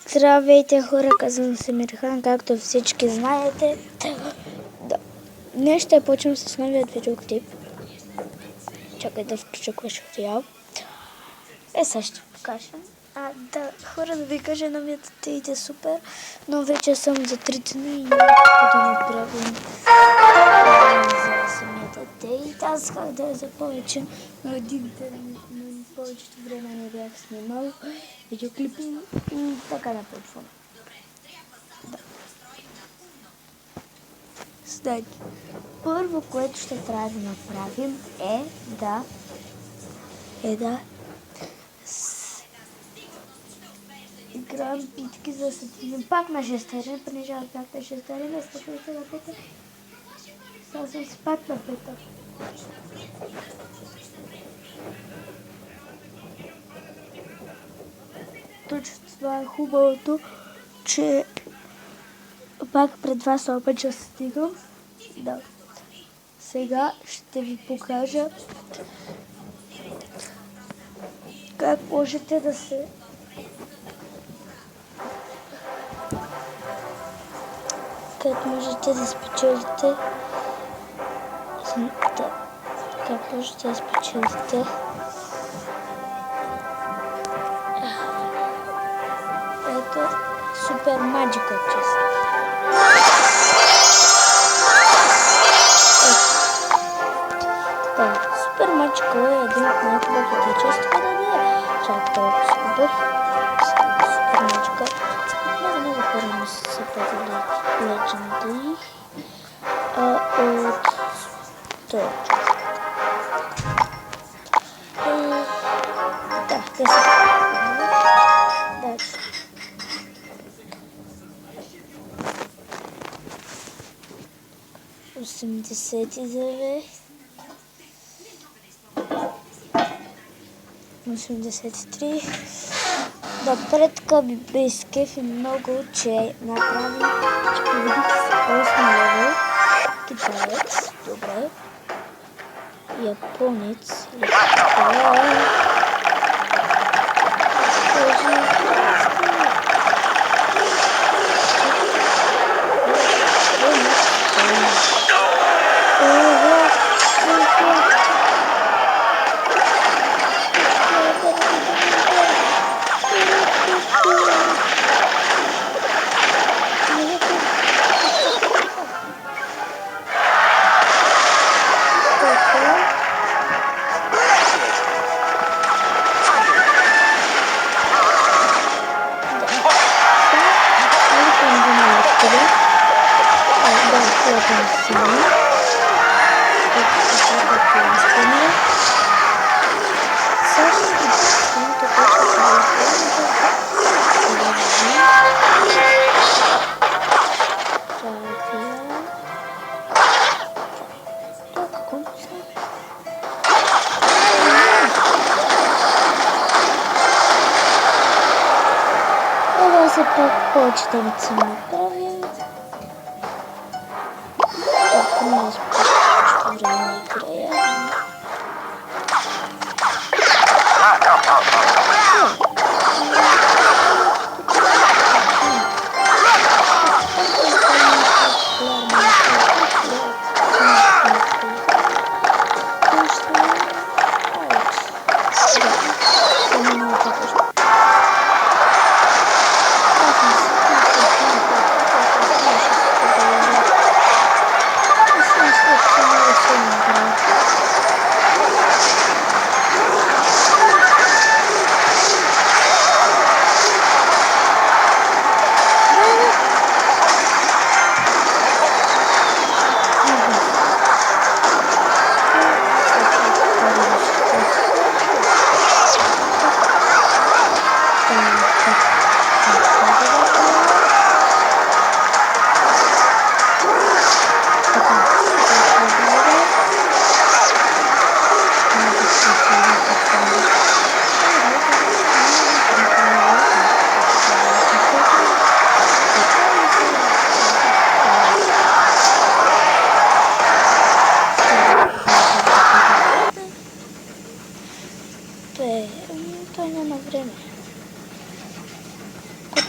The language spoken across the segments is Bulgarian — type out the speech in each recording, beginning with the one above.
Здравейте хора, казвам се Мирхан, както всички знаете. Да. Днес ще почнем с новият видеоклип. Чакай да включа Clash Royale. Сега ще покажа. Хора, да ви кажа, новият дейт е супер, но вече съм за 3 дни и няма какво да направим за самият дейт. Аз исках да е за повече, но един ден повечето време не бях снимал видеоклипи и така напочвам. Значи, първо, което ще трябва да направим е да играем битки за да се стигнем пак на 6 арена, понеже аз бях на 6 арена, спокойно на 5. Сега съм си пак на 5. Точно това е хубавото, че пак пред вас обича стигам. Да. Сега ще ви покажа как можете да се спечелите ето Супер Magical Chest. Супер Magical е един от най-хубавите честове, да не е чак толкова хубав. Супер Magical. Много хора ми са падали Legendary от този. Да, те са дальше. 89, 83. Да, предка ми безкефи много, че победих с 8 левел. Китаец, добре. Японец, се пак повече да ви се направим. Ако не спочвам време играя.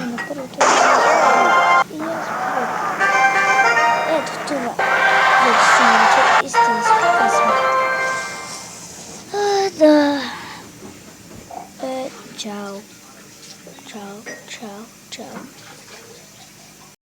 на първото. И аз ето това. Вече се нарича истинска късмет. Да. Чао. Чао, чао, чао.